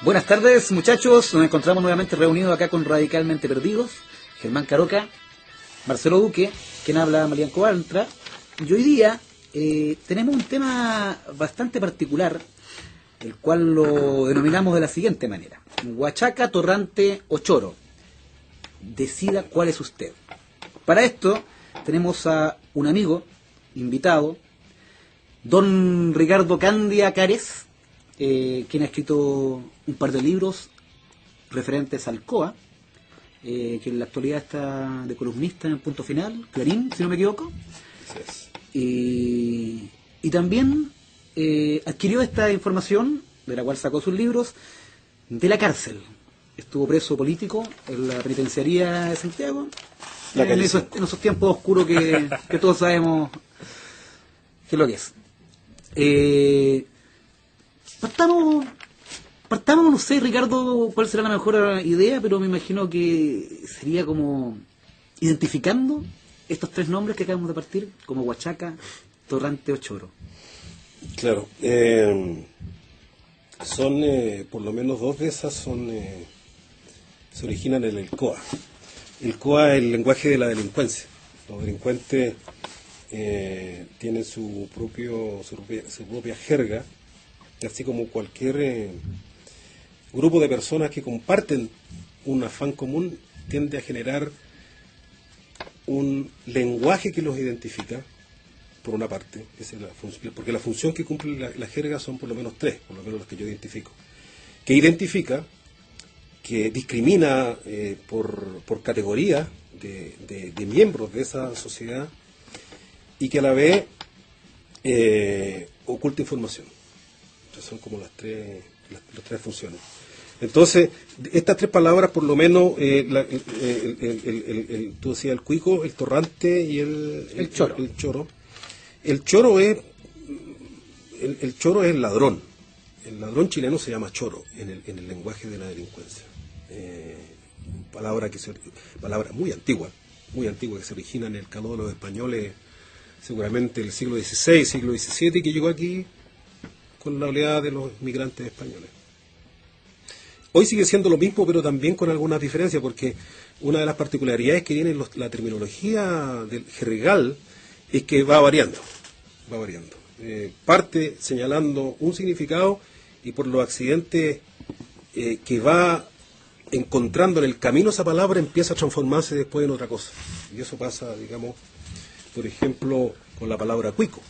Buenas tardes, muchachos. Nos encontramos nuevamente reunidos acá con Radicalmente Perdidos. Germán Caroca, Marcelo Duque, quien habla Marian Cobaltra. Y hoy día tenemos un tema bastante particular, el cual lo denominamos de la siguiente manera: Huachaca, Torrante o Choro. Decida cuál es usted. Para esto tenemos a un amigo invitado, don Ricardo Candia Cares, quien ha escrito un par de libros referentes al COA, que en la actualidad está de columnista en Punto Final, Clarín, si no me equivoco. Y también adquirió esta información, de la cual sacó sus libros, de la cárcel. Estuvo preso político en la penitenciaría de Santiago, en esos tiempos oscuros que todos sabemos qué es lo que es. Partamos, no sé, Ricardo, cuál será la mejor idea, pero me imagino que sería como identificando estos tres nombres que acabamos de partir, como Huachaca, Torrante o Choro. Claro, son, por lo menos dos de esas se originan en el COA. El COA es el lenguaje de la delincuencia. Los delincuentes tienen su propia jerga, así como cualquier grupo de personas que comparten un afán común tiende a generar un lenguaje que los identifica, por una parte, esa es la función, porque la función que cumple la jerga son por lo menos tres, por lo menos las que yo identifico, que identifica, que discrimina por categoría de miembros de esa sociedad y que a la vez oculta información. Entonces son como las tres funciones. Entonces, estas tres palabras, por lo menos, tú decías el cuico, el torrante y el choro. El choro es el ladrón. El ladrón chileno se llama choro en el lenguaje de la delincuencia. Palabra muy antigua que se origina en el calor de los españoles, seguramente el siglo XVI, siglo XVII, que llegó aquí con la oleada de los migrantes españoles. Hoy sigue siendo lo mismo, pero también con algunas diferencias, porque una de las particularidades que tiene la terminología del jergal es que va variando. Parte señalando un significado y por los accidentes que va encontrando en el camino esa palabra empieza a transformarse después en otra cosa. Y eso pasa, digamos, por ejemplo, con la palabra cuico.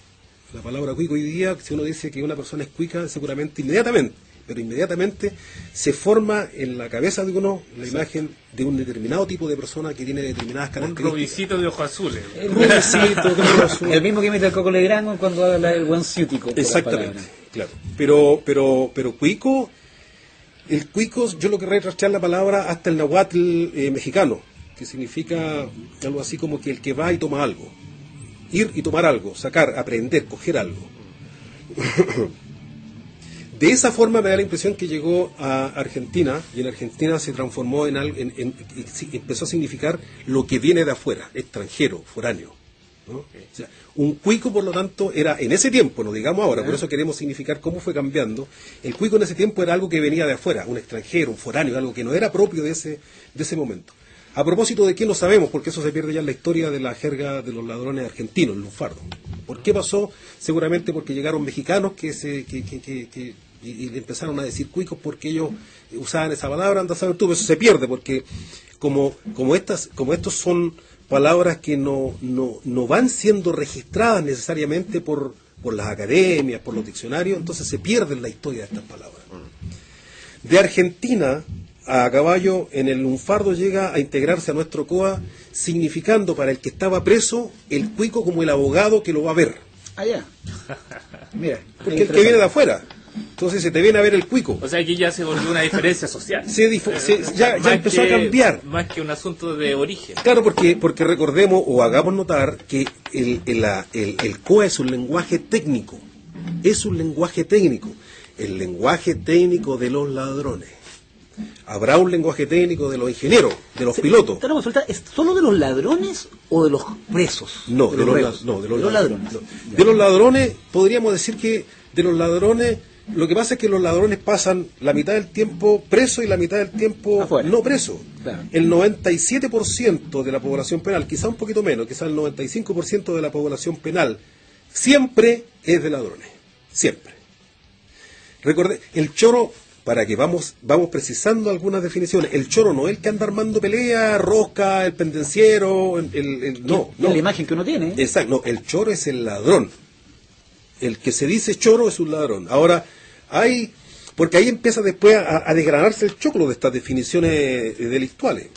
La palabra cuico hoy día, si uno dice que una persona es cuica, seguramente inmediatamente se forma en la cabeza de uno la imagen de un determinado tipo de persona que tiene determinadas características. Un rubicito de ojos azules. El mismo que imita el Coco Legrand cuando habla del guanciútico. Exactamente, claro. Pero cuico, el cuico, yo lo querré rastrear la palabra hasta el náhuatl mexicano, que significa algo así como que el que va y toma algo. Ir y tomar algo, sacar, aprender, coger algo. De esa forma me da la impresión que llegó a Argentina, y en Argentina se transformó empezó a significar lo que viene de afuera, extranjero, foráneo, ¿no? O sea, un cuico, por lo tanto, era en ese tiempo, no digamos ahora, por eso queremos significar cómo fue cambiando. El cuico en ese tiempo era algo que venía de afuera, un extranjero, un foráneo, algo que no era propio de ese momento. A propósito de qué no sabemos, porque eso se pierde ya en la historia de la jerga de los ladrones argentinos, lunfardos. ¿Por qué pasó? Seguramente porque llegaron mexicanos y le empezaron a decir cuicos porque ellos usaban esa palabra, anda a saber tú, pero eso se pierde, porque como estos son palabras que no van siendo registradas necesariamente por las academias, por los diccionarios, entonces se pierde la historia de estas palabras. De Argentina a caballo, en el lunfardo llega a integrarse a nuestro COA, significando para el que estaba preso el cuico como el abogado que lo va a ver. Ah, ya. Mira, porque el que viene de afuera. Entonces se te viene a ver el cuico. O sea, aquí ya se volvió una diferencia social. Ya empezó a cambiar. Más que un asunto de origen. Claro, porque recordemos o hagamos notar que el COA es un lenguaje técnico. Es un lenguaje técnico. El lenguaje técnico de los ladrones. Habrá un lenguaje técnico de los ingenieros, de los pilotos. ¿Es solo de los ladrones o de los presos? No, de los ladrones. No. De los ladrones podríamos decir que de los ladrones Lo que pasa es que los ladrones pasan la mitad del tiempo presos y la mitad del tiempo afuera. no presos. Claro. El 97% de la población penal, quizá un poquito menos, quizá el 95% de la población penal, siempre es de ladrones. Siempre. Recuerde, el choro, para que vamos precisando algunas definiciones, el choro no es el que anda armando pelea, rosca, el pendenciero, no. Es la imagen que uno tiene. Exacto, no, el choro es el ladrón. El que se dice choro es un ladrón. Ahora, porque ahí empieza después a desgranarse el choclo de estas definiciones delictuales.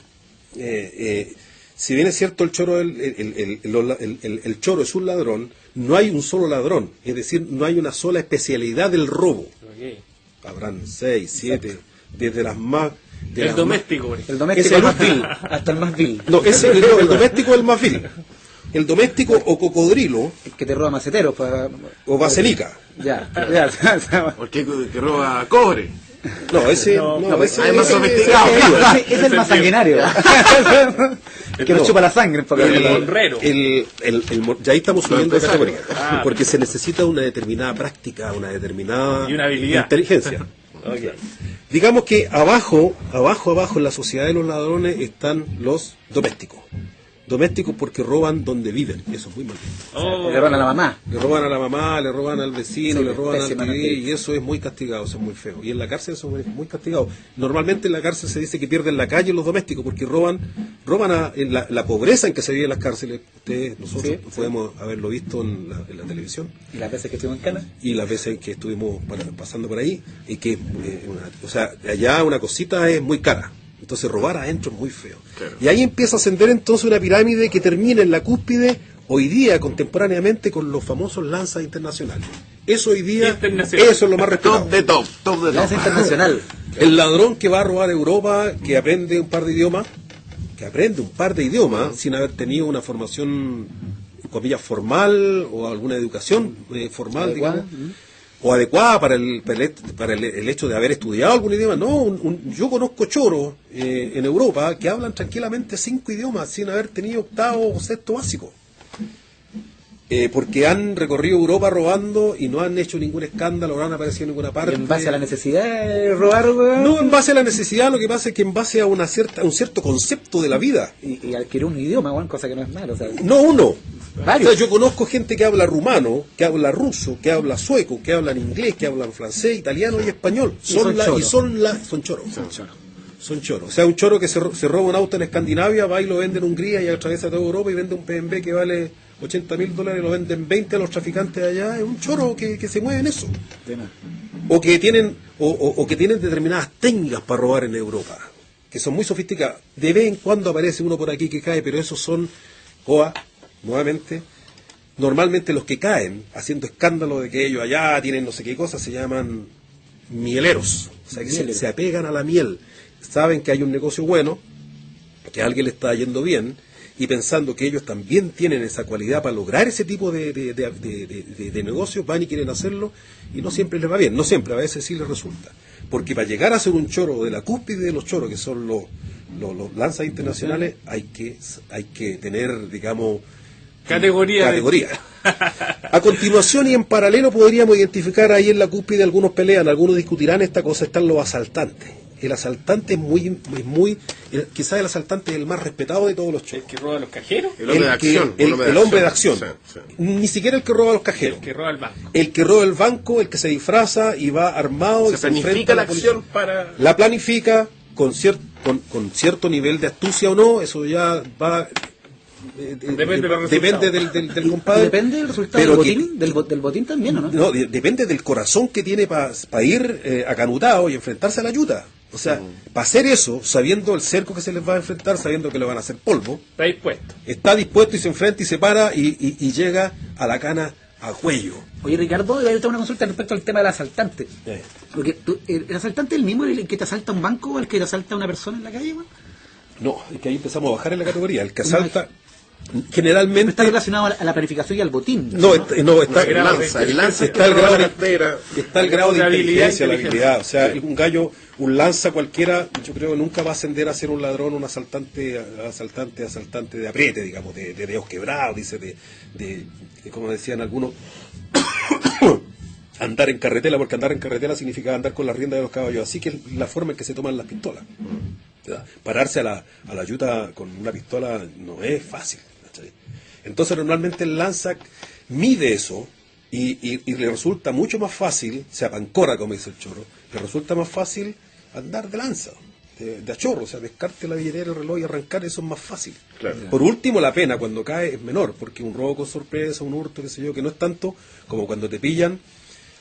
Si bien es cierto el choro el choro es un ladrón, no hay un solo ladrón, es decir, no hay una sola especialidad del robo. Okay. Habrán 6, 7, desde las más... El doméstico, por ejemplo. El doméstico Es el más vil, último. hasta el más vil. No, el doméstico es el más vil. El doméstico o cocodrilo El que te roba maceteros. o vasenica. Ya. Porque que roba cobre. No, ese No, ese es más ese- sofisticado. Ese es el más sanguinario. El que nos chupa la sangre. El monrero. ya ahí estamos subiendo de empresario. categoría. Porque se necesita una determinada práctica, una determinada Y una habilidad. inteligencia. Okay. Digamos que abajo en la sociedad de los ladrones están los domésticos. Domésticos porque roban donde viven. Eso es muy mal visto. Oh. Le roban a la mamá. Le roban a la mamá, le roban al vecino, Sí, le roban al pésima TV, noticia. y eso es muy castigado, eso es muy feo. Y en la cárcel eso es muy castigado. Normalmente en la cárcel se dice que pierden la calle los domésticos porque roban en la pobreza en que se vive en las cárceles. Nosotros Sí. podemos haberlo visto en la televisión Y las veces que estuvimos en Cana. y las veces que estuvimos pasando por ahí, y que allá una cosita es muy cara. Entonces robar adentro es muy feo. Claro. Y ahí empieza a ascender entonces una pirámide que termina en la cúspide hoy día contemporáneamente con los famosos lanzas internacionales. Eso hoy día, Internacional. eso es lo más respetado. Top de Lanza top. internacional. El ladrón que va a robar a Europa, que aprende un par de idiomas, sin haber tenido una formación, comillas, formal o alguna educación formal, Adecuada. digamos, o adecuada para el hecho de haber estudiado algún idioma. No, yo conozco choros en Europa que hablan tranquilamente 5 idiomas sin haber tenido octavo o sexto básico. Porque han recorrido Europa robando y no han hecho ningún escándalo, no han aparecido en ninguna parte. En base a la necesidad de robar, weón. No en base a la necesidad, lo que pasa es que en base a un cierto concepto de la vida. Y adquirir un idioma, weón, cosa que no es malo. O sea, No uno. Varios. O sea, yo conozco gente que habla rumano, que habla ruso, que habla sueco, que habla inglés, que hablan francés, italiano y español. Son choros. Son choros. O sea, un choro que se roba un auto en Escandinavia, va y lo vende en Hungría y atraviesa toda Europa y vende un PMB que vale $80.000 y lo venden 20 a los traficantes de allá. Es un choro que se mueve en eso. O que tienen determinadas técnicas para robar en Europa, que son muy sofisticadas. De vez en cuando aparece uno por aquí que cae, pero esos son, nuevamente, normalmente los que caen haciendo escándalo de que ellos allá tienen no sé qué cosas se llaman mieleros. O sea, que se apegan a la miel. Saben que hay un negocio bueno, que a alguien le está yendo bien, y pensando que ellos también tienen esa cualidad para lograr ese tipo de negocios, van y quieren hacerlo, y no siempre les va bien, no siempre, a veces sí les resulta. Porque para llegar a ser un choro de la cúspide de los choros, que son los lanzas internacionales, hay que tener, digamos, Categoría. A continuación y en paralelo podríamos identificar ahí en la cúspide, algunos pelean, algunos discutirán esta cosa, están los asaltantes. El asaltante es muy quizás el asaltante es el más respetado de todos los ¿El choros. que roba los cajeros? El hombre de acción. El hombre de acción. Sí, sí. Ni siquiera el que roba los cajeros. El que roba el banco. El que roba el banco, el que se disfraza y va armado. Se y enfrenta planifica a la policía. acción para... La planifica con cierto nivel de astucia o no, eso ya va... Depende de los depende resultados. del compadre. Depende del resultado Pero del botín, del botín también, ¿o no? No, depende del corazón que tiene para ir acanutado y enfrentarse a la ayuda. O sea, para hacer eso, sabiendo el cerco que se les va a enfrentar, sabiendo que le van a hacer polvo, Está dispuesto. está dispuesto y se enfrenta y se para y llega a la cana a cuello. Oye, Ricardo, yo tengo una consulta respecto al tema del asaltante. Porque ¿el asaltante es el mismo el que te asalta un banco o el que te asalta a una persona en la calle, weón? No, es que ahí empezamos a bajar en la categoría. El que asalta, generalmente... Está relacionado a la planificación y al botín. No, está El lanza está el grado de cartera. está el grado de La habilidad, inteligencia, la inteligencia. habilidad. O sea, un lanza cualquiera, yo creo que nunca va a ascender a ser un ladrón, un asaltante de apriete, digamos, de dedos quebrados, dice, como decían algunos, andar en carretela, porque andar en carretela significa andar con la rienda de los caballos, así que es la forma en que se toman las pistolas. Pararse a la yuta con una pistola no es fácil, ¿cachai? Entonces normalmente el lanza mide eso y le resulta mucho más fácil, se apancora como dice el choro, le resulta más fácil andar de lanza, de a chorro, o sea, descarte la billetera, el reloj y arrancar, eso es más fácil. Claro. Por último, la pena cuando cae es menor, porque un robo con sorpresa, un hurto, qué sé yo, que no es tanto como cuando te pillan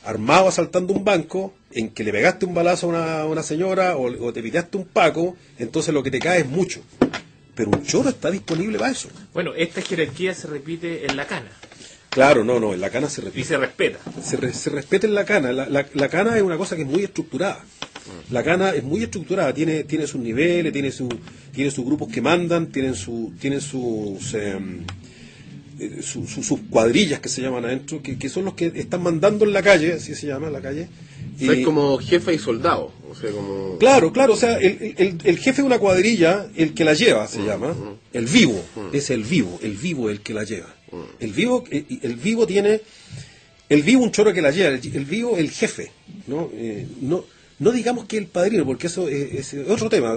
armado asaltando un banco, en que le pegaste un balazo a una señora o te piteaste un paco, entonces lo que te cae es mucho. Pero un choro está disponible para eso. Bueno, esta jerarquía se repite en la cana. Claro, no, en la cana se Y repite. se respeta. Se respeta en la cana. La cana es una cosa que es muy estructurada. La cana es muy estructurada, tiene sus niveles, tiene sus grupos que mandan, tienen sus cuadrillas que se llaman adentro, que son los que están mandando en la calle, así se llama la calle. O sea, es como jefe y soldado. O sea, como... Claro, o sea, el jefe de una cuadrilla, el que la lleva, se llama, el vivo, es el vivo el que la lleva. El vivo tiene, un choro que la lleva, el vivo, el jefe, ¿no? No digamos que el padrino, porque eso es otro tema,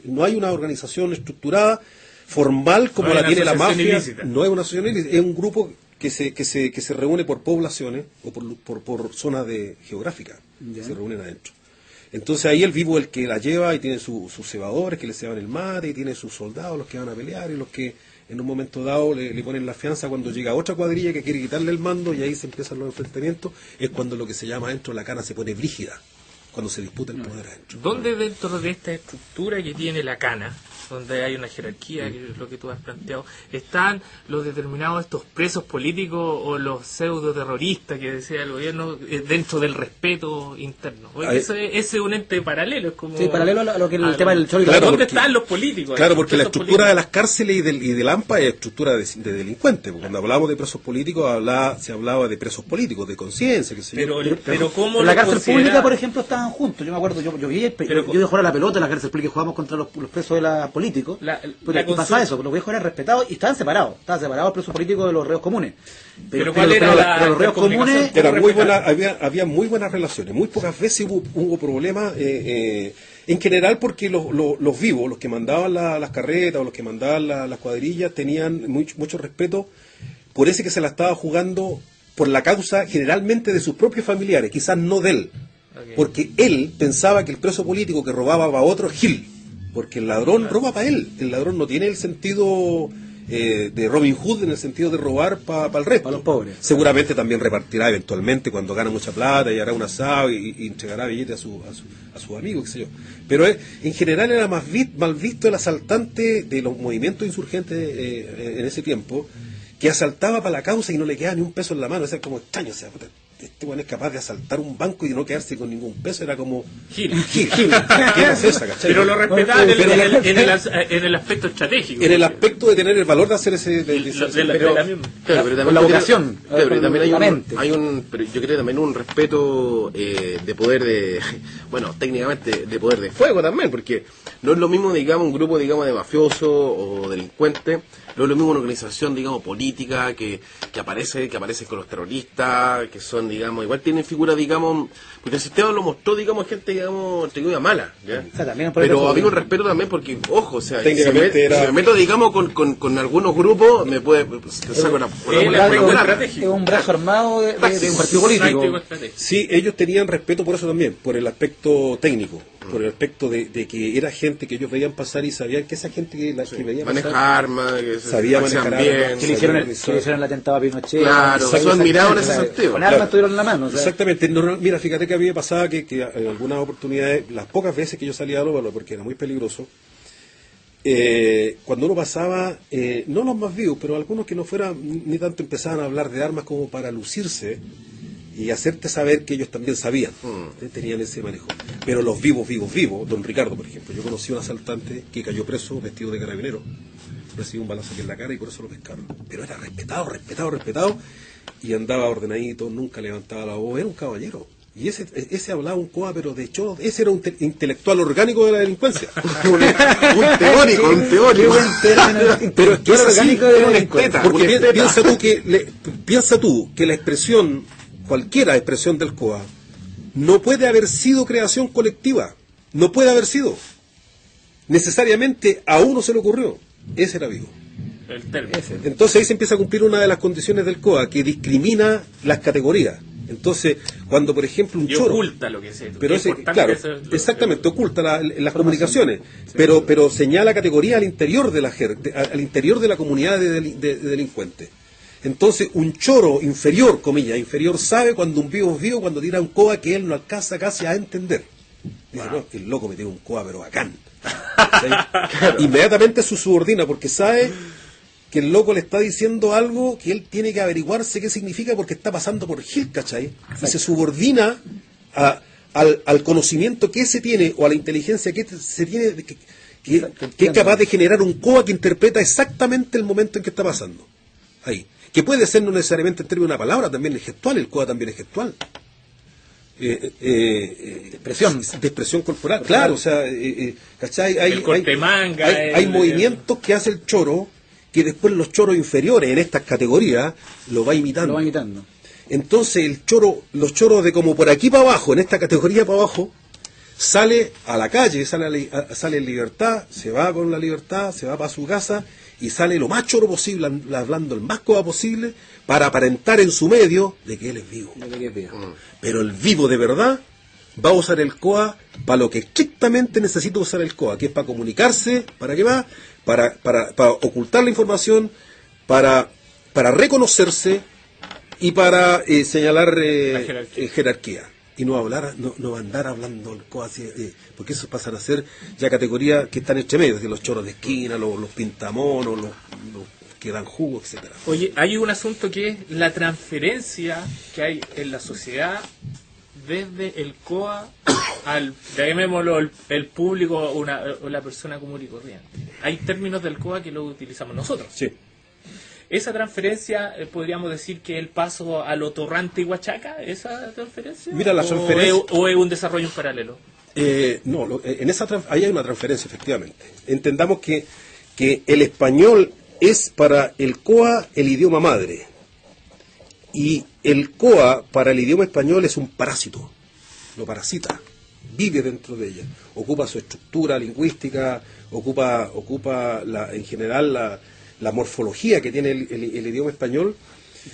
no hay una organización estructurada, formal como la tiene la mafia, ilícita. No es una asociación ilícita, es un grupo que se reúne por poblaciones o por zonas geográficas, que se reúnen adentro. Entonces ahí el vivo el que la lleva y tiene sus cebadores que le ceban el mate y tiene sus soldados los que van a pelear y los que en un momento dado le ponen la fianza cuando llega otra cuadrilla que quiere quitarle el mando y ahí se empiezan los enfrentamientos. Es cuando lo que se llama adentro la cana se pone brígida, cuando se disputa el poder adentro. ¿Dónde dentro de esta estructura que tiene la cana, donde hay una jerarquía, que es lo que tú has planteado, están los determinados estos presos políticos o los pseudo terroristas que decía el gobierno dentro del respeto interno? Ese es un ente paralelo, es como... Sí, paralelo a lo que el tema del choro y Claro, ¿Dónde porque- están los políticos? Claro, Los porque la presos estructura de políticos. las cárceles y del AMPA es estructura de delincuentes. Porque cuando hablamos de presos políticos se hablaba de presos políticos, de conciencia, qué sé yo. Pero ¿cómo En la lo cárcel considera? pública, por ejemplo, estaban juntos. Yo me acuerdo, yo iba a jugar a la pelota en la cárcel pública y jugábamos contra los presos de la políticos. Y pasaba eso, los viejos eran respetados y estaban separados el preso político de los reos comunes. Pero ¿cuál era pero los reos comunicación? comunes Era muy buena, había muy buenas relaciones. Muy pocas veces hubo problemas, en general porque los vivos, los que mandaban las carretas o los que mandaban las cuadrillas, tenían mucho respeto por ese que se la estaba jugando por la causa generalmente de sus propios familiares, quizás no de él. Ok. Porque él pensaba que el preso político que robaba para otro es Gil. Porque el ladrón roba para él. El ladrón no tiene el sentido de Robin Hood en el sentido de robar para el resto. Para los pobres. Seguramente también repartirá eventualmente cuando gana mucha plata y hará un asado y entregará billetes a sus amigos, qué sé yo. Pero en general era mal visto el asaltante de los movimientos insurgentes en ese tiempo, que asaltaba para la causa y no le quedaba ni un peso en la mano. O sea, como extraño, o sea, puta, este bueno es capaz de asaltar un banco y no quedarse con ningún peso, era como Gil. Gil, ¿qué es esa, cachai? Pero lo respetaban Pero en el aspecto estratégico. en el aspecto de tener el valor de hacer ese... de la misma. Claro, pero también Con la yo creo- vocación, claro, pero con también la mente. pero yo creo también un respeto de poder bueno, técnicamente de poder de fuego también, porque no es lo mismo, digamos, un grupo, digamos, de mafiosos o delincuentes, no es lo mismo una organización, digamos, política que aparece con los terroristas, que son, digamos, igual tienen figuras, digamos, porque el sistema lo mostró, digamos, gente, digamos, entre comillas, mala, ¿ya? O sea, también por el Pero caso había de- un respeto también porque, ojo, o sea, Técnicamente si me meto, digamos, con algunos grupos, me puede, te saco una buena estratégico. Es un brazo armado de un partido político. Táctico estratégico. Sí, ellos tenían respeto por eso también, por el aspecto técnico, por el aspecto de que era gente que ellos veían pasar y sabían que esa gente que veían maneja pasar armas, que sabía se manejar bien, armas, Que le hicieron organizar. el atentado a Pinochet. Claro, Exactamente, son admirados en ese o sea, sentido. Con armas Claro. tuvieron en la mano. O sea, Exactamente. Mira, fíjate que a mí me pasaba que en algunas oportunidades, las pocas veces que yo salía a Óvalo, porque era muy peligroso, cuando uno pasaba, no los más vivos, pero algunos que no fueran ni tanto empezaban a hablar de armas como para lucirse y hacerte saber que ellos también sabían, tenían ese manejo. Pero los vivos, don Ricardo, por ejemplo, yo conocí a un asaltante que cayó preso vestido de carabinero, recibió un balazo aquí en la cara y por eso lo pescaron. Pero era respetado, y andaba ordenadito, nunca levantaba la voz, era un caballero. Y ese hablaba un coa, pero de hecho, ese era un intelectual orgánico de la delincuencia. un teórico. Pero es que es así, orgánico de la un delincuencia. esteta, porque un esteta. piensa tú que la expresión cualquiera expresión del COA, no puede haber sido creación colectiva. No puede haber sido. Necesariamente a uno se le ocurrió. Ese era Vigo. El término. Entonces ahí se empieza a cumplir una de las condiciones del COA, que discrimina las categorías. Entonces, cuando por ejemplo un Y choro... oculta lo que sé. Pero ese, claro, exactamente, oculta las comunicaciones, pero señala categoría al interior de la al interior de la comunidad de delincuentes. Entonces, un choro inferior, comillas, inferior, sabe cuando un vivo es vivo, cuando tira un coa que él no alcanza casi a entender. Dice, no, el loco me tiró un coa, pero bacán. Claro. Inmediatamente se subordina, porque sabe que el loco le está diciendo algo que él tiene que averiguarse qué significa, porque está pasando por Gil, ¿cachai? Y se subordina al conocimiento que se tiene, o a la inteligencia que se tiene, que es capaz de generar un coa que interpreta exactamente el momento en que está pasando. Ahí. Que puede ser no necesariamente en términos de una palabra, también es gestual, el coa también es gestual. De expresión corporal, claro, o sea, ¿cachai? Hay movimientos que hace el choro, que después los choros inferiores en estas categorías lo va imitando. Entonces los choros de como por aquí para abajo, en esta categoría para abajo, sale a la calle, sale en libertad, se va con la libertad, se va para su casa y sale lo más choro posible, hablando el más coa posible, para aparentar en su medio de que él es vivo. Pero el vivo de verdad va a usar el coa para lo que estrictamente necesita usar el coa, que es para comunicarse. ¿Para qué va? Para ocultar la información, para reconocerse y para señalar jerarquía. Y no va a andar hablando el coa así, porque eso pasan a ser ya categorías que están entre medio, los choros de esquina, los pintamonos, los que dan jugo, etcétera. Oye, hay un asunto que es la transferencia que hay en la sociedad desde el COA al, llamémoslo, el público o la persona común y corriente. Hay términos del COA que lo utilizamos nosotros. Sí. ¿Esa transferencia podríamos decir que el paso a lo torrante y huachaca? ¿Esa transferencia? Mira, la transferencia... ¿O es un desarrollo en paralelo? No, ahí hay una transferencia, efectivamente. Entendamos que el español es para el COA el idioma madre. Y el COA para el idioma español es un parásito. Lo parasita. Vive dentro de ella. Ocupa su estructura lingüística, ocupa en general la morfología que tiene el idioma español.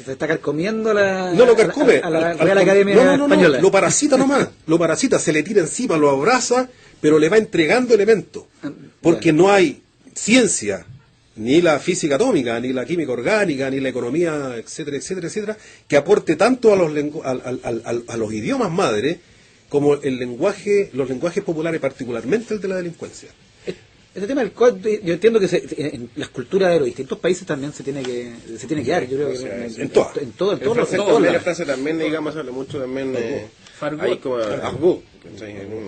Se está carcomiendo la Real Academia Española. Lo parasita nomás. Lo parasita, se le tira encima, lo abraza, pero le va entregando elementos. Porque no hay ciencia, ni la física atómica, ni la química orgánica, ni la economía, etcétera, etcétera, etcétera, que aporte tanto a los idiomas madre como los lenguajes populares, particularmente el de la delincuencia. Este tema del COA, yo entiendo que en las culturas de los distintos países también se tiene que dar, yo creo que en todas. En todos la frase también, digamos, habla mucho también hay como Argot,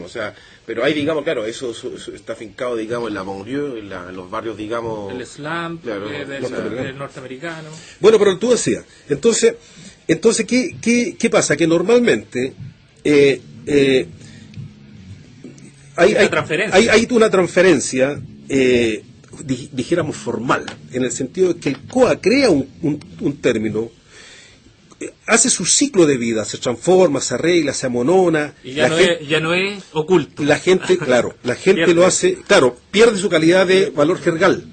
o sea, pero hay, digamos, claro, eso está afincado, digamos, en la banlieue, en los barrios, digamos, el slam, claro, del norteamericano. Bueno, pero tú decías, entonces ¿qué pasa? Que normalmente hay una transferencia, dijéramos formal, en el sentido de que el COA crea un término, hace su ciclo de vida, se transforma, se arregla, se amonona. Y ya no es oculto. La gente lo hace, pierde su calidad de valor jergal.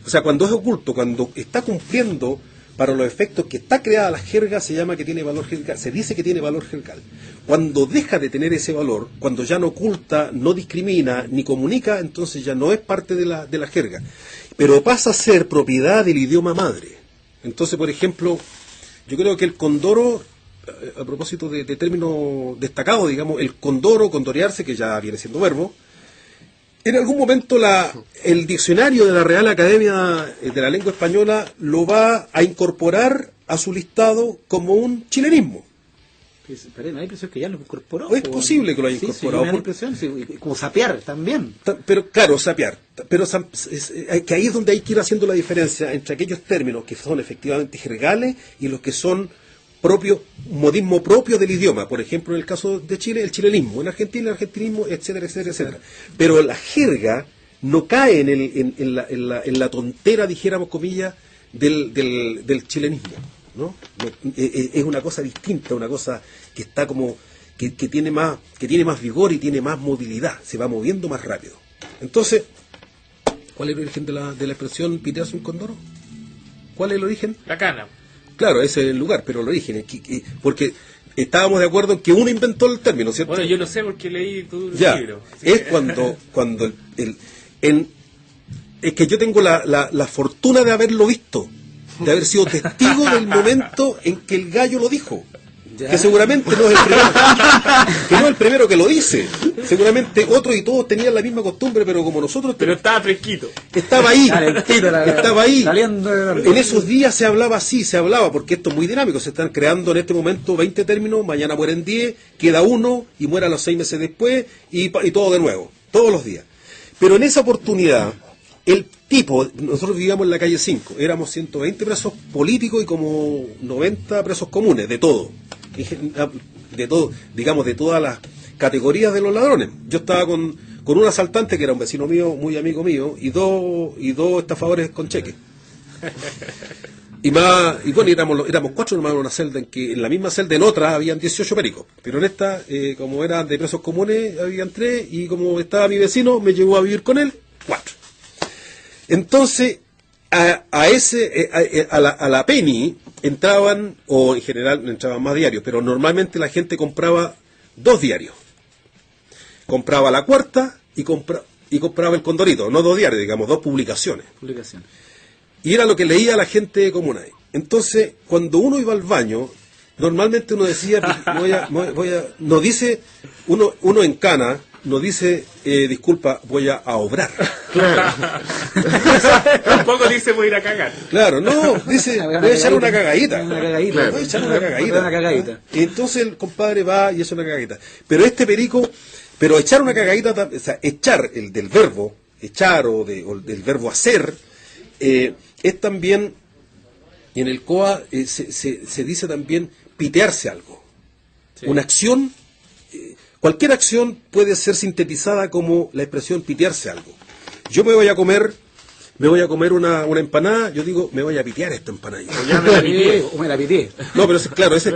O sea, cuando es oculto, cuando está cumpliendo para los efectos que está creada la jerga, se llama que tiene valor jergal, se dice que tiene valor jergal. Cuando deja de tener ese valor, cuando ya no oculta, no discrimina, ni comunica, entonces ya no es parte de la jerga. Pero pasa a ser propiedad del idioma madre. Entonces, por ejemplo, yo creo que el condoro, a propósito de términos destacados, digamos, el condoro, condorearse, que ya viene siendo verbo, en algún momento el diccionario de la Real Academia de la Lengua Española lo va a incorporar a su listado como un chilenismo. Pero me da la impresión que ya lo incorporó. Es posible que lo haya incorporado. Sí, me da la impresión, como sapear también. Pero claro, sapear. Pero que ahí es donde hay que ir haciendo la diferencia entre aquellos términos que son efectivamente jergales y los que son modismo propio del idioma. Por ejemplo, en el caso de Chile, el chilenismo. En Argentina, el argentinismo, etcétera, etcétera, etcétera. Pero la jerga no cae en la tontera, dijéramos comillas, del chilenismo. ¿no? Es una cosa distinta, una cosa que está como que tiene más vigor y tiene más movilidad, se va moviendo más rápido. Entonces, ¿cuál es el origen de la expresión pitearse un condoro? ¿Cuál es el origen? La cana. Claro, ese es el lugar, pero el origen es porque estábamos de acuerdo en que uno inventó el término, ¿cierto? Bueno, yo lo sé porque leí tu libro. Es cuando es que yo tengo la fortuna de haberlo visto, de haber sido testigo del momento en que el gallo lo dijo. ¿Ya? Que seguramente no es el primero que lo dice. Seguramente otros y todos tenían la misma costumbre, pero como nosotros... Pero estaba fresquito. Estaba ahí. Estaba ahí. Saliendo. En esos días se hablaba así, porque esto es muy dinámico. Se están creando en este momento 20 términos, mañana mueren 10, queda uno y muere a los 6 meses después y todo de nuevo, todos los días. Pero en esa oportunidad, el tipo, nosotros vivíamos en la calle 5, éramos 120 presos políticos y como 90 presos comunes, de todo, digamos, de todas las categorías de los ladrones. Yo estaba con un asaltante que era un vecino mío, muy amigo mío, y dos estafadores con cheque. Y bueno, éramos 4 hermanos en una celda, en la misma celda, en otra habían 18 pericos, pero en esta, como eran de presos comunes, habían 3, y como estaba mi vecino, me llevó a vivir con él, 4. Entonces, a la penny entraban, o en general entraban más diarios, pero normalmente la gente compraba 2 diarios. Compraba la cuarta y compraba el Condorito, no 2 diarios, digamos, 2 publicaciones. Y era lo que leía la gente común ahí. Entonces, cuando uno iba al baño, normalmente uno decía, no dice, uno en cana, no dice, disculpa, voy a obrar. Claro. Tampoco dice voy a ir a cagar. Claro, no, dice, voy a echar una cagadita. Claro. Voy a echar una cagadita. Y entonces el compadre va y echa una cagadita. Pero este perico, echar una cagadita, o sea, echar, el del verbo, echar o del verbo hacer, es también, en el COA se dice también pitearse algo. Sí. Una acción, cualquier acción puede ser sintetizada como la expresión pitearse algo. Yo me voy a comer una empanada, yo digo, me voy a pitear esta empanada. O me la piteé. No, pero claro, ese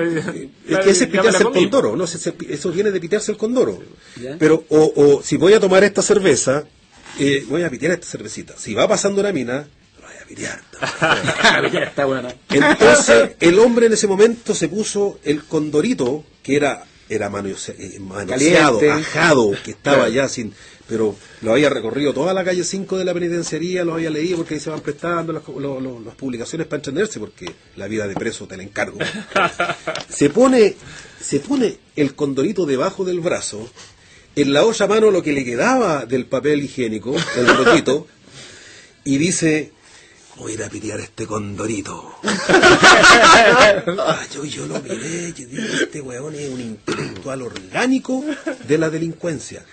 es pitearse el condoro, no, eso viene de pitearse el condoro. ¿Ya? Pero, o si voy a tomar esta cerveza, voy a pitear esta cervecita. Si va pasando una mina, está bueno. Entonces el hombre en ese momento se puso el condorito, que era manoseado, ajado, que estaba ya sin, pero lo había recorrido toda la calle 5 de la penitenciaría, lo había leído porque ahí se van prestando las publicaciones para entenderse, porque la vida de preso te la encargo. Se pone el condorito debajo del brazo, en la otra mano lo que le quedaba del papel higiénico, el rollito, y dice, voy a ir a pitear este condorito. Yo lo miré, yo digo, este huevón es un intelectual orgánico de la delincuencia.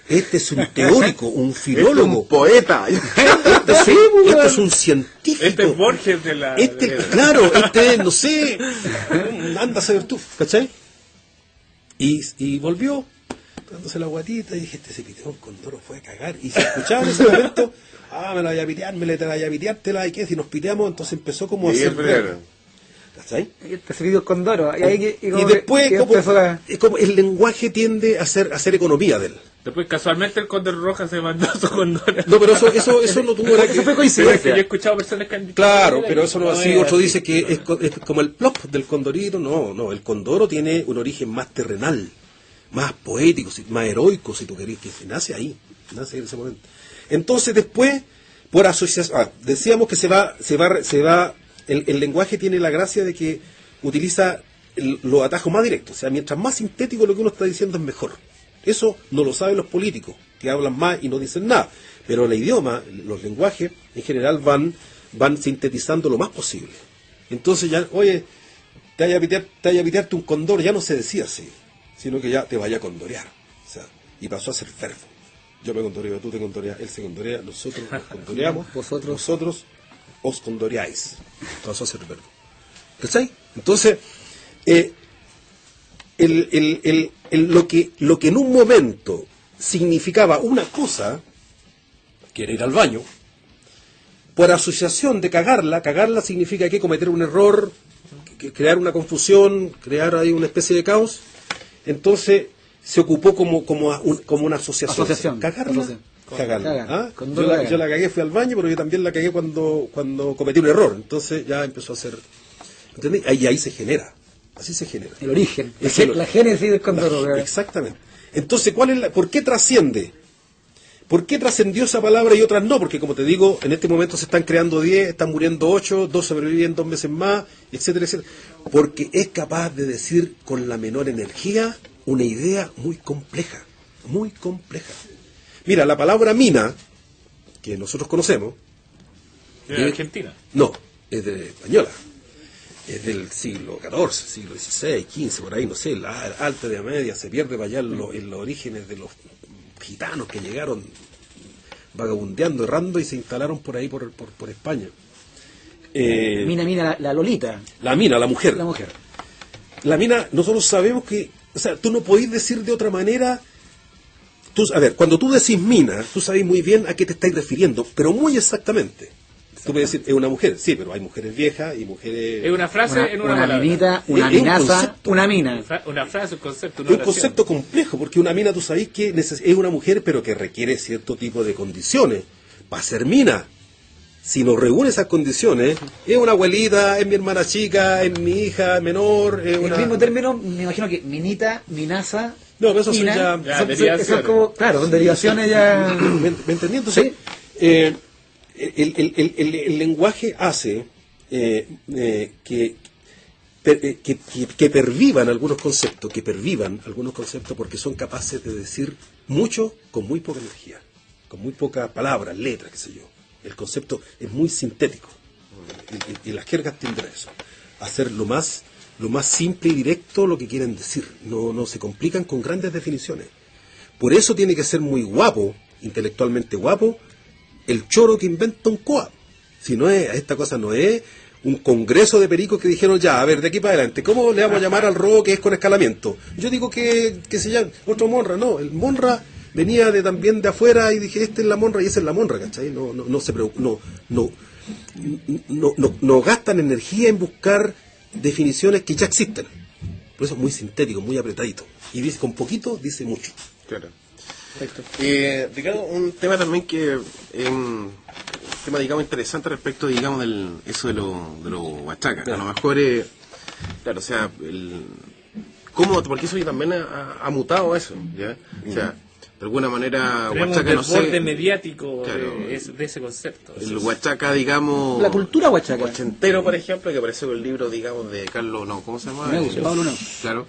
Este es un teórico, un filólogo. Este es un poeta. Este es un científico. Este es Borges de la... Claro, no sé, anda a saber tú, ¿cachai? Y volvió, dándose la guatita, y dije, este se piteó un condoro, fue a cagar. Y se escuchaba en ese momento... me la voy a pitear, y qué, si nos piteamos, entonces empezó como a hacer ver. ¿Cachai? Este se pidió con Doro. Y después, como el lenguaje tiende a hacer economía de él. Después, casualmente, el Cóndor Roja se mandó a su Condor. No, pero eso no tuvo... Eso fue coincidencia. Yo he escuchado personas que han dicho... Claro, pero eso no así. Otro dice que es como el plop del condorito. No, el condoro tiene un origen más terrenal, más poético, más heroico, si tú querés, que nace ahí en ese momento. Entonces después, por asociación, decíamos que se va, el lenguaje tiene la gracia de que utiliza los atajos más directos, o sea, mientras más sintético lo que uno está diciendo es mejor. Eso no lo saben los políticos, que hablan más y no dicen nada, pero el idioma, los lenguajes, en general van sintetizando lo más posible. Entonces ya, oye, te vaya a pitearte un condor, ya no se decía así, sino que ya te vaya a condorear, o sea, y pasó a ser verbo. Yo me condoreo, tú te condoreas, él se condorea, nosotros nos condoreamos, vosotros os condoreáis. Pasó a ser verbo. ¿Cachai? Entonces, lo que en un momento significaba una cosa, que era ir al baño, por asociación de cagarla significa que cometer un error, crear una confusión, crear ahí una especie de caos. Entonces se ocupó como una asociación. Cagarla. ¿Ah? Yo la cagué, fui al baño, pero yo también la cagué cuando cometí un error. Entonces ya empezó a ser... ¿Entendés? Y ahí se genera. Así se genera. El origen. La génesis del condoro. Exactamente. Entonces, ¿por qué trasciende? ¿Por qué trascendió esa palabra y otras no? Porque, como te digo, en este momento se están creando 10, están muriendo 8, 2 sobreviven 2 meses más, etcétera, etcétera. Porque es capaz de decir con la menor energía una idea muy compleja. Muy compleja. Mira, la palabra mina, que nosotros conocemos... ¿De Argentina? No, es de española. Es del siglo XIV, siglo XVI, XV, por ahí, no sé, la Alta Edad Media se pierde para allá en los orígenes de los gitanos que llegaron vagabundeando, errando y se instalaron por ahí, por España. Mina, la Lolita. La mina, la mujer. La mujer. La mina, nosotros sabemos que, o sea, tú no podés decir de otra manera... a ver, cuando tú decís mina, tú sabes muy bien a qué te estáis refiriendo, pero muy exactamente. Tú puedes decir, es una mujer, sí, pero hay mujeres viejas y mujeres... Es una frase en una palabra. Minita, una minaza, una mina. Una frase, un concepto, una oración. Un concepto complejo, porque una mina, tú sabes que es una mujer, pero que requiere cierto tipo de condiciones. Para ser mina, si no reúne esas condiciones, es una abuelita, es mi hermana chica, es mi hija menor, es una... El mismo término, me imagino que minita, minaza... No, pero eso son son como, claro, son derivaciones ya... ¿Me entendí? Entonces, ¿sí? El lenguaje hace que pervivan algunos conceptos, porque son capaces de decir mucho con muy poca energía, con muy pocas palabras, letras, qué sé yo. El concepto es muy sintético y las jergas tienden a eso, a hacer lo más simple y directo lo que quieren decir. No se complican con grandes definiciones. Por eso tiene que ser muy guapo, intelectualmente guapo, el choro que inventa un COA. Si no es, esta cosa no es un congreso de pericos que dijeron ya, a ver, de aquí para adelante, ¿cómo le vamos a llamar al robo que es con escalamiento? Yo digo que se llama otro Monra, no, el Monra venía también de afuera y dije, este es la Monra y ese es la Monra, ¿cachai? No gastan energía en buscar definiciones que ya existen. Por eso es muy sintético, muy apretadito. Y dice, con poquito dice mucho. Claro. Perfecto. Ricardo, un tema también que un tema, digamos, interesante respecto, digamos, eso de los huachacas. Claro. A lo mejor, claro, o sea, ¿cómo? Porque eso también ha mutado eso, ¿ya? O sea, de alguna manera, huachaca, no sé... el borde mediático, claro, de ese concepto. El huachaca, digamos... La cultura huachaca. Ochentero, por ejemplo, que apareció en el libro, digamos, de Carlos... No, ¿cómo se llama? Pablo No. Claro.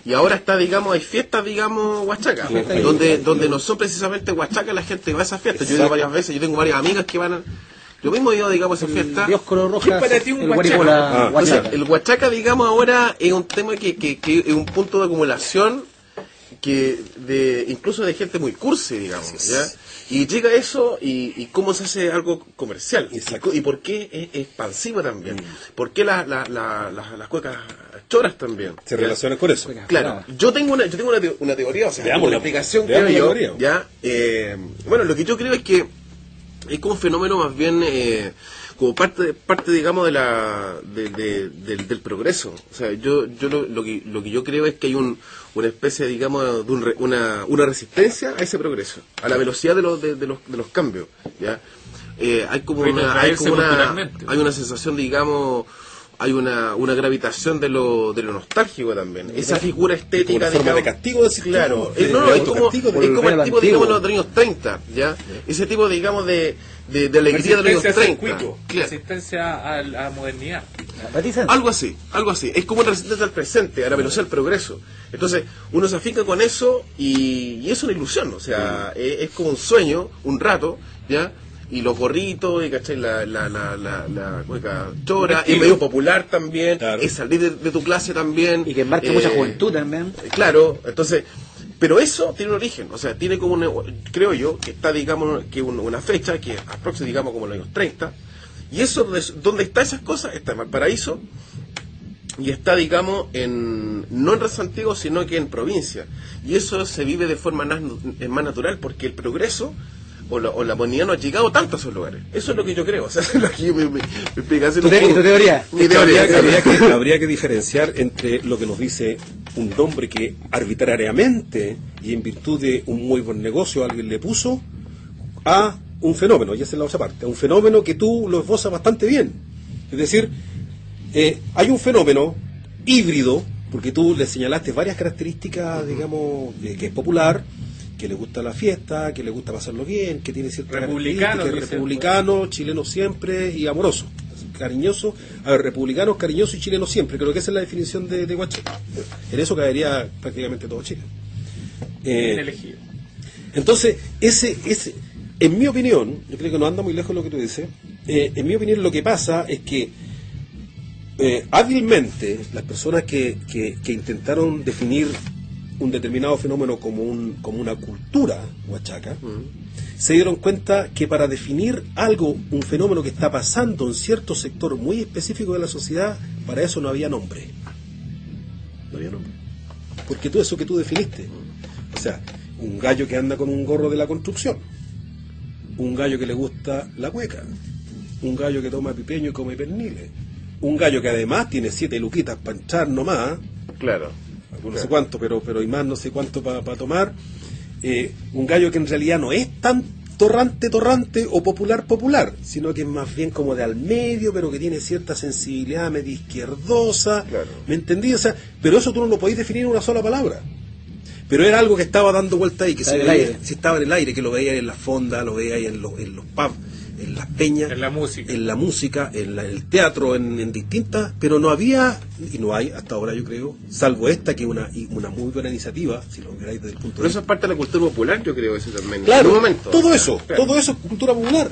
Y ahora está, digamos, hay fiestas, digamos, huachacas, donde no son precisamente huachacas, la gente va a esas fiestas. Yo he ido varias veces, yo tengo varias amigas que van a... Yo mismo he ido, digamos, a esas fiestas. Dios color roja. ¿Qué para ti un huachaca? Entonces, el huachaca, digamos, ahora es un tema que es un punto de acumulación incluso de gente muy cursi, digamos, ¿ya? Y llega eso y cómo se hace algo comercial y por qué es expansivo también, por qué las cuecas choras también se relacionan con eso. Claro, yo tengo una teoría, o sea, una aplicación, creo yo, ya, bueno, lo que yo creo es que es como un fenómeno más bien como parte digamos del progreso. O sea, yo lo que yo creo es que hay una especie, digamos, de una resistencia a ese progreso, a la velocidad de los cambios, ¿ya? Hay una sensación, digamos, hay una gravitación de lo nostálgico también. Esa figura estética, una forma de castigo, claro, es como el tipo, digamos, de los años 30, ¿ya? Ese tipo, digamos, de alegría de los años 30. Resistencia a la modernidad. Algo así. Es como una resistencia al presente, a la velocidad del progreso. Entonces, uno se afinca con eso y es una ilusión, o sea, es como un sueño, un rato, ¿ya? Y los gorritos, y ¿cachai? La cueca chora, es medio popular también, claro. Es salir de tu clase también. Y que embarca mucha juventud también. Claro, entonces, pero eso tiene un origen, o sea, tiene como creo yo, que está, digamos, que una fecha, que aproxima, digamos, como los años 30, y eso, ¿dónde está esas cosas? Está en Valparaíso, y está, digamos, no en Santiago, sino que en provincia, y eso se vive de forma más natural, porque el progreso o la modernidad no ha llegado tanto a esos lugares. Eso es lo que yo creo. O sea, es lo que mi explicación. ¿Tu teoría? Mi teoría. Habría que diferenciar entre lo que nos dice un nombre que arbitrariamente y en virtud de un muy buen negocio alguien le puso a un fenómeno, y esa es la otra parte, a un fenómeno que tú lo esbozas bastante bien. Es decir, hay un fenómeno híbrido, porque tú le señalaste varias características, digamos, que es popular, que le gusta la fiesta, que le gusta pasarlo bien, que tiene ciertas características, republicano, chileno siempre y amoroso, cariñoso, republicanos, cariñoso y chileno siempre. Creo que esa es la definición de Huachaca. En eso caería prácticamente todo Chile. Bien elegido. Entonces, ese, en mi opinión, yo creo que no anda muy lejos lo que tú dices, en mi opinión lo que pasa es que hábilmente las personas que intentaron definir un determinado fenómeno como una cultura huachaca, se dieron cuenta que para definir algo, un fenómeno que está pasando en cierto sector muy específico de la sociedad, para eso no había nombre. No había nombre. Porque todo eso que tú definiste, o sea, un gallo que anda con un gorro de la construcción, un gallo que le gusta la cueca, un gallo que toma pipeño y come perniles, un gallo que además tiene 7 luquitas para entrar nomás, Claro. no sé cuánto, pero y más no sé cuánto para tomar, un gallo que en realidad no es tan torrante o popular, sino que es más bien como de al medio, pero que tiene cierta sensibilidad medio izquierdosa, Claro. ¿me entendí? O sea, pero eso tú no lo podés definir en una sola palabra. Pero era algo que estaba dando vuelta ahí, que Estaba se en el veía, aire. si estaba en el aire, que lo veía en las fondas, lo veía en los pubs, en las peñas, En la música. en el teatro, en distintas, pero no había, y no hay hasta ahora yo creo, salvo esta que es una muy buena iniciativa, si lo miráis desde el punto Pero de eso vista. es parte de la cultura popular, yo creo, eso también. Claro, En un momento. todo eso Claro. es cultura popular.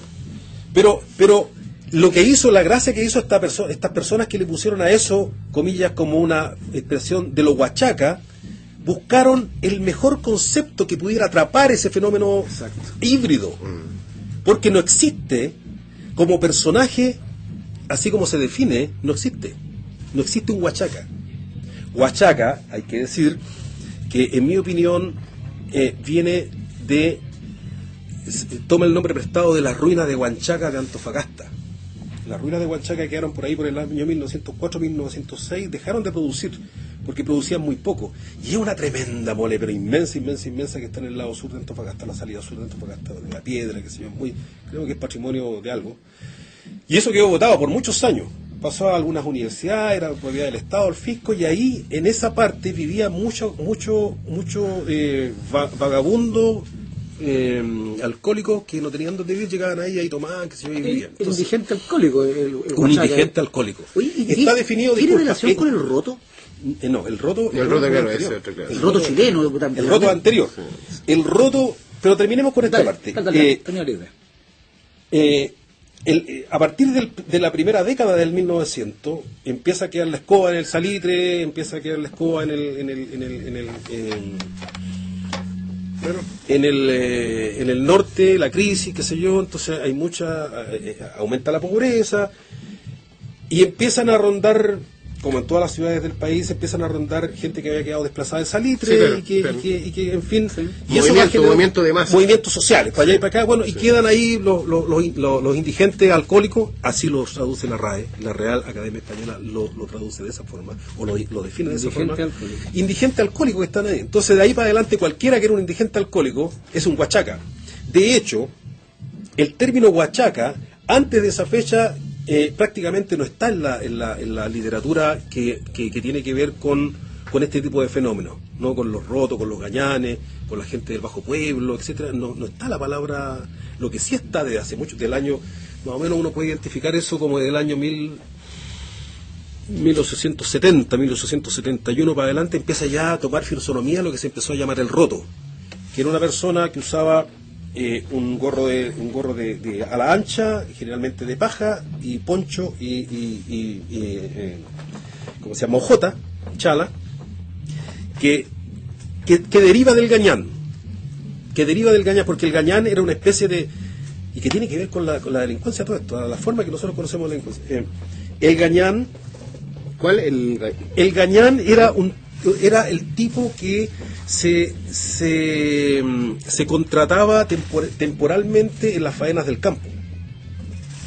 Pero lo que hizo, la gracia que hizo estas personas que le pusieron a eso, comillas, como una expresión de lo huachaca, buscaron el mejor concepto que pudiera atrapar ese fenómeno híbrido. Porque no existe como personaje, así como se define, no existe. No existe un huachaca. Huachaca, hay que decir, que en mi opinión toma el nombre prestado de las ruinas de Huanchaca de Antofagasta. Las ruinas de Huanchaca quedaron por ahí por el año 1904-1906, dejaron de producir, porque producían muy poco. Y es una tremenda mole, pero inmensa, que está en el lado sur de Antofagasta, la salida sur de Antofagasta, de la piedra, que se llama, creo que es patrimonio de algo. Y eso quedó votado por muchos años. Pasó a algunas universidades, era propiedad del Estado, el fisco, y ahí, en esa parte, vivía mucho vagabundo, alcohólicos que no tenían donde vivir, llegaban ahí y tomaban, que se yo, y vivían. El indigente alcohólico. El Un Huachaca. indigente alcohólico. Oye, ¿y Está definido, ¿tiene disculpa, relación con el roto? No, el roto... El roto, claro, anterior. ese otro, claro. El roto chileno. El roto anterior. El roto... Pero terminemos con esta Dale, parte. dale, tenía la idea. A partir de la primera década del 1900 empieza a quedar la escoba en el salitre, empieza a quedar la escoba en el norte, la crisis, qué sé yo, entonces hay aumenta la pobreza y empiezan a rondar, como en todas las ciudades del país, empiezan a rondar gente que había quedado desplazada del salitre, Sí, claro, y que en fin, y Movimiento, eso va a generar movimiento de masa. movimientos sociales, para allá y para acá, bueno, y quedan ahí los indigentes alcohólicos, así los traduce la RAE, la Real Academia Española lo traduce de esa forma, o lo define de esa Indigente forma. alcohólico. Indigente alcohólico que están ahí. Entonces, de ahí para adelante, cualquiera que era un indigente alcohólico es un huachaca. De hecho, el término huachaca, antes de esa fecha, prácticamente no está en la literatura que tiene que ver con este tipo de fenómenos, no con los rotos, con los gañanes, con la gente del bajo pueblo, etcétera. No está la palabra. Lo que sí está desde hace mucho, del año, más o menos uno puede identificar eso como del año 1870, 1871 para adelante, empieza ya a tomar fisonomía lo que se empezó a llamar el roto, que era una persona que usaba un gorro de ala ancha, generalmente de paja, y poncho y ¿cómo se llama? Hojota, chala, que deriva del gañán, porque el gañán era una especie de, y que tiene que ver con la delincuencia, todo esto, la forma que nosotros conocemos la delincuencia. El gañán, ¿Cuál? el gañán era era el tipo que se contrataba temporalmente en las faenas del campo,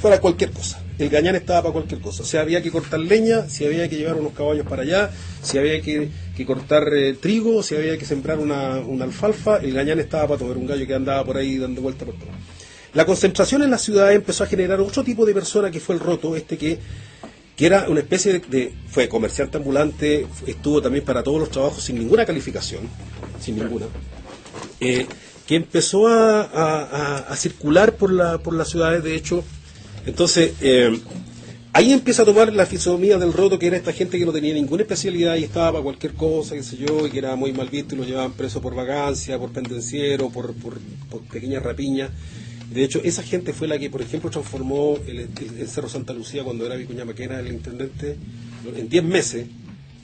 para cualquier cosa. El gañán estaba para cualquier cosa. O sea, había que cortar leña, si había que llevar unos caballos para allá, si había que cortar trigo, si había que sembrar una alfalfa, el gañán estaba para tomar un gallo que andaba por ahí dando vueltas por todo. La concentración en la ciudad empezó a generar otro tipo de persona, que fue el roto, que era una especie fue comerciante ambulante, estuvo también para todos los trabajos sin ninguna calificación, sin ninguna, que empezó a circular por las ciudades, de hecho. Entonces, ahí empieza a tomar la fisonomía del roto, que era esta gente que no tenía ninguna especialidad y estaba para cualquier cosa, qué sé yo, y que era muy mal visto y lo llevaban preso por vagancia, por pendenciero, por pequeñas rapiñas. De hecho, esa gente fue la que, por ejemplo, transformó el Cerro Santa Lucía, cuando era Vicuña Maquena el intendente, en 10 meses,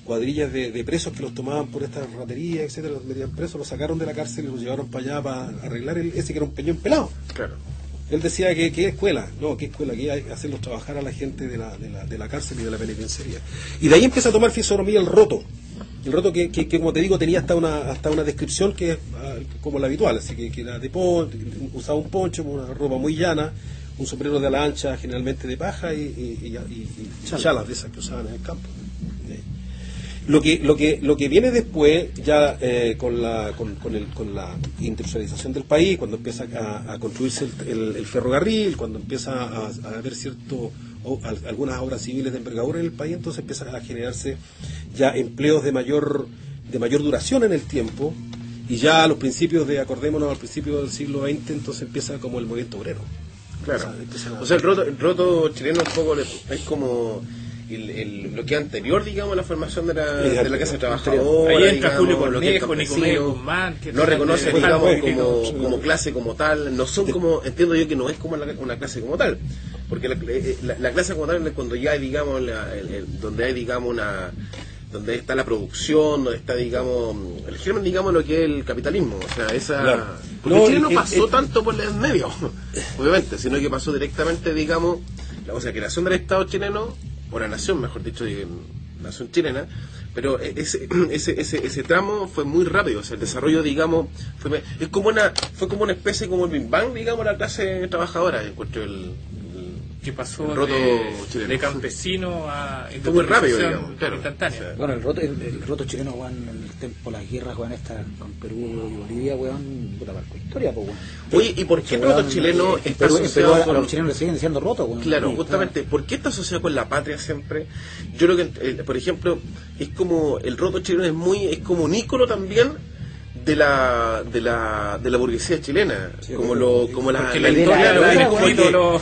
cuadrillas de presos que los tomaban por estas raterías, etcétera, los metían presos, los sacaron de la cárcel y los llevaron para allá para arreglar ese que era un peñón pelado. Claro. Él decía que ¿qué escuela? No, ¿qué escuela? Que hay que hacerlos trabajar a la gente de la cárcel y de la penitenciaría. Y de ahí empieza a tomar fisonomía el roto. El roto que como te digo, tenía hasta una descripción que es como la habitual, así que era de poncho, usaba un poncho, una ropa muy llana, un sombrero de ala ancha, generalmente de paja, y chalas de esas que usaban en el campo. Lo que viene después, ya con la industrialización del país, cuando empieza a construirse el ferrocarril, cuando empieza a haber algunas obras civiles de envergadura en el país, entonces empiezan a generarse ya empleos de mayor duración en el tiempo, y ya a los principios al principio del siglo XX, entonces empieza como el movimiento obrero. Claro. O sea, el roto chileno un poco es como lo que anterior, digamos, a la formación de la clase trabajadora. Ahí entra Julio Cornejo, Nicomedes Guzmán, que no reconoce, digamos, como sí, clase como tal, no son como, entiendo yo que no es como una clase como tal, porque la clase como tal es cuando ya hay, digamos, donde hay, digamos, donde está la producción, donde está, digamos, el germen, digamos, lo que es el capitalismo, o sea, Claro. Porque Chile no pasó tanto por el medio, obviamente, sino que pasó directamente, digamos, la creación del Estado chileno, o la nación, mejor dicho, nación chilena, pero ese tramo fue muy rápido, o sea, el desarrollo, digamos, fue como una especie como el Big Bang, digamos, la clase trabajadora, encuentro que pasó roto de campesino a fue muy rápido, industrialización digamos, claro. instantánea. O sea, Bueno, el roto chileno, weón, en el tiempo de las guerras, weón, esta con Perú y Bolivia, weón, puta marco historia, pues, weón. Oye, ¿y por qué el roto chileno está asociado a con los chilenos le siguen diciendo roto, weón? Claro, justamente, ¿por qué está asociado con la patria siempre? Yo creo que, por ejemplo, es como el roto chileno es como un ícono también de la burguesía chilena, sí, como la porque la historia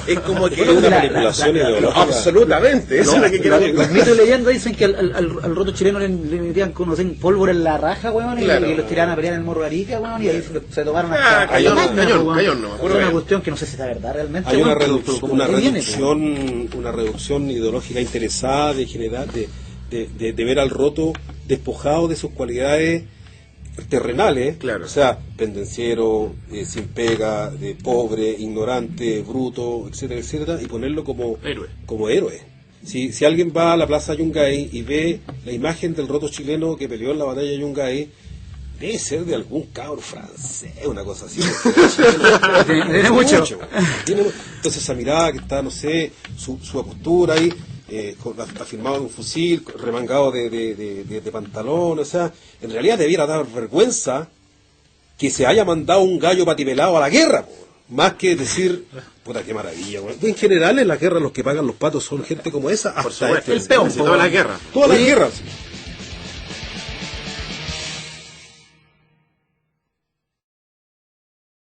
es como que es una manipulación ideológica. Absolutamente, eso es lo que quiero decir. Los mitos y leyendas dicen que al roto chileno le metían con pólvora en la raja, weón, Claro. y los tiraban a pelear en el Morro de Arica, weón, y ahí se tomaron cañón, no, me Es acuerdo una bien. cuestión que no sé si está verdad realmente. Hay weón, pero como que viene, una reducción ideológica interesada de generar, de ver al roto despojado de sus cualidades terrenales, Claro. O sea, pendenciero, sin pega, de pobre, ignorante, bruto, etcétera, etcétera, y ponerlo como héroe. Si alguien va a la plaza Yungay y ve la imagen del roto chileno que peleó en la batalla de Yungay, debe ser de algún cabro francés, una cosa así. Tiene mucho. Entonces esa mirada que está, no sé, su postura ahí, afirmado en un fusil, remangado de pantalón, o sea, en realidad debiera dar vergüenza que se haya mandado un gallo patipelado a la guerra, más que decir, puta, qué maravilla. Bueno. En general, en la guerra los que pagan los patos son gente como esa. Por supuesto, el peón, todas las guerras. Todas las guerras.